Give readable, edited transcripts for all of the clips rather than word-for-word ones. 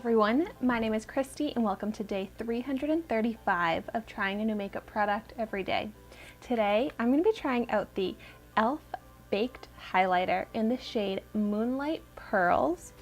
everyone, my name is Christy and welcome to day 335 of trying a new makeup product every day. Today I'm going to be trying out the e.l.f. Baked Highlighter in the shade Moonlight Pearls.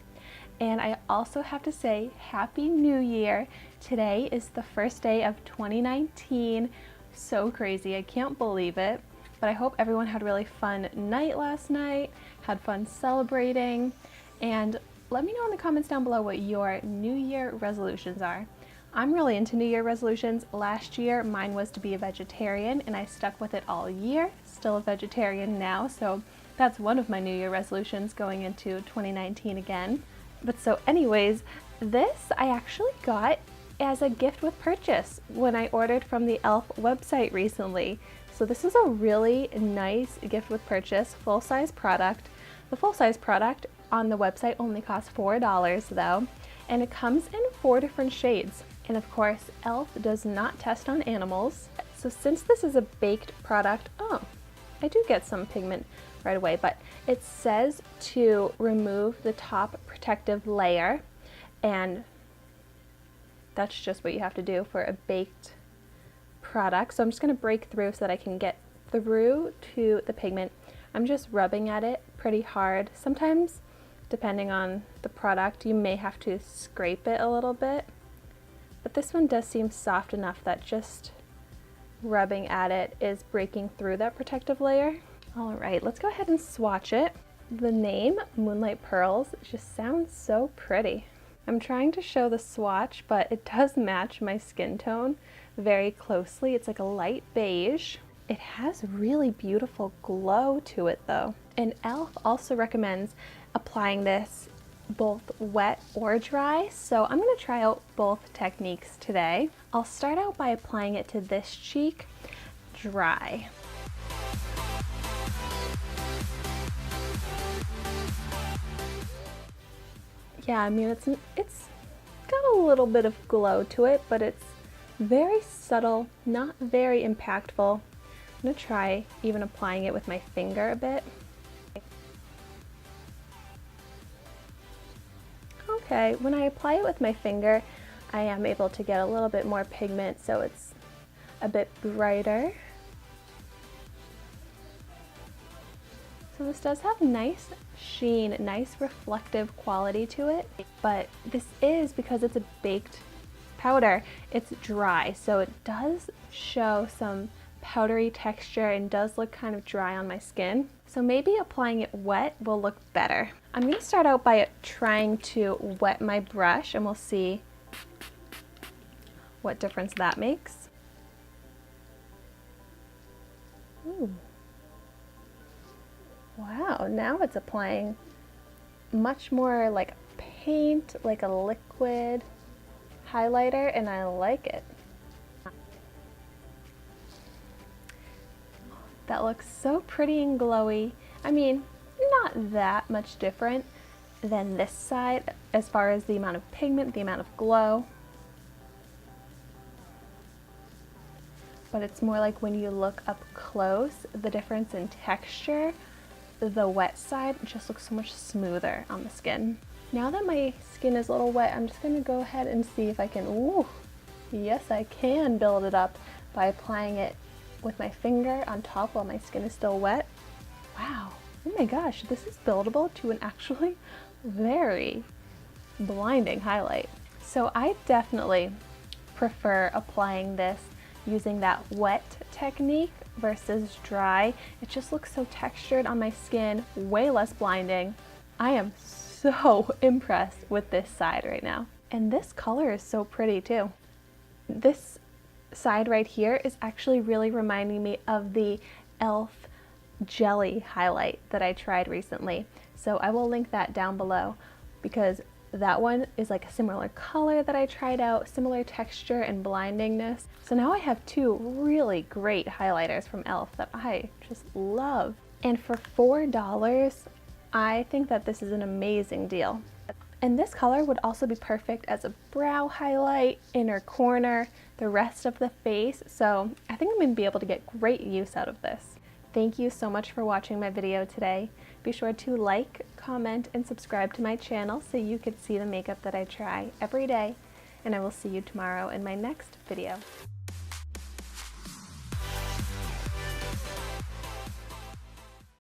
And I also have to say Happy New Year. Today is the first day of 2019. So crazy, I can't believe it. But I hope everyone had a really fun night last night, had fun celebrating, and let me know in the comments down below what your New Year resolutions are. I'm really into New Year resolutions. Last year mine was to be a vegetarian and I stuck with it all year. Still a vegetarian now, so that's one of my New Year resolutions going into 2019 again. But so anyways, this I actually got as a gift with purchase when I ordered from the e.l.f. website recently. So this is a really nice gift with purchase, full-size product. The full-size product on the website only costs $4 though, and it comes in 4 different shades. And of course, e.l.f. does not test on animals. So since this is a baked product, I do get some pigment right away, but it says to remove the top protective layer, and that's just what you have to do for a baked product. So I'm just going to break through so that I can get through to the pigment. I'm just rubbing at it pretty hard. Sometimes, depending on the product, you may have to scrape it a little bit, but this one does seem soft enough that just rubbing at it is breaking through that protective layer. All right, let's go ahead and swatch it. The name Moonlight Pearls just sounds so pretty. I'm trying to show the swatch, but it does match my skin tone very closely. It's like a light beige. It has really beautiful glow to it though. And e.l.f. also recommends applying this both wet or dry, so I'm going to try out both techniques today. I'll start out by applying it to this cheek dry. Yeah, I mean it's got a little bit of glow to it, but it's very subtle, not very impactful. I'm going to try even applying it with my finger a bit. Okay, when I apply it with my finger, I am able to get a little bit more pigment, so it's a bit brighter. So this does have nice sheen, nice reflective quality to it, but this is, because it's a baked powder, it's dry, so it does show some powdery texture and does look kind of dry on my skin. So maybe applying it wet will look better. I'm going to start out by trying to wet my brush and we'll see what difference that makes. Ooh. Wow, now it's applying much more like paint, like a liquid highlighter, and I like it. That looks so pretty and glowy. I mean, not that much different than this side as far as the amount of pigment, the amount of glow. But it's more like when you look up close, the difference in texture, the wet side just looks so much smoother on the skin. Now that my skin is a little wet, I'm just going to go ahead and see if I can, ooh, yes I can build it up by applying it with my finger on top while my skin is still wet. Wow, oh my gosh, this is buildable to an actually very blinding highlight. So I definitely prefer applying this using that wet technique versus dry. It just looks so textured on my skin, way less blinding. I am so impressed with this side right now. And this color is so pretty too. This side right here is actually really reminding me of the e.l.f. jelly highlight that I tried recently. So I will link that down below because that one is like a similar color that I tried out, similar texture and blindingness. So now I have two really great highlighters from e.l.f. that I just love. And for $4, I think that this is an amazing deal. And this color would also be perfect as a brow highlight, inner corner, the rest of the face. So I think I'm going to be able to get great use out of this. Thank you so much for watching my video today. Be sure to like, comment, and subscribe to my channel so you could see the makeup that I try every day. And I will see you tomorrow in my next video.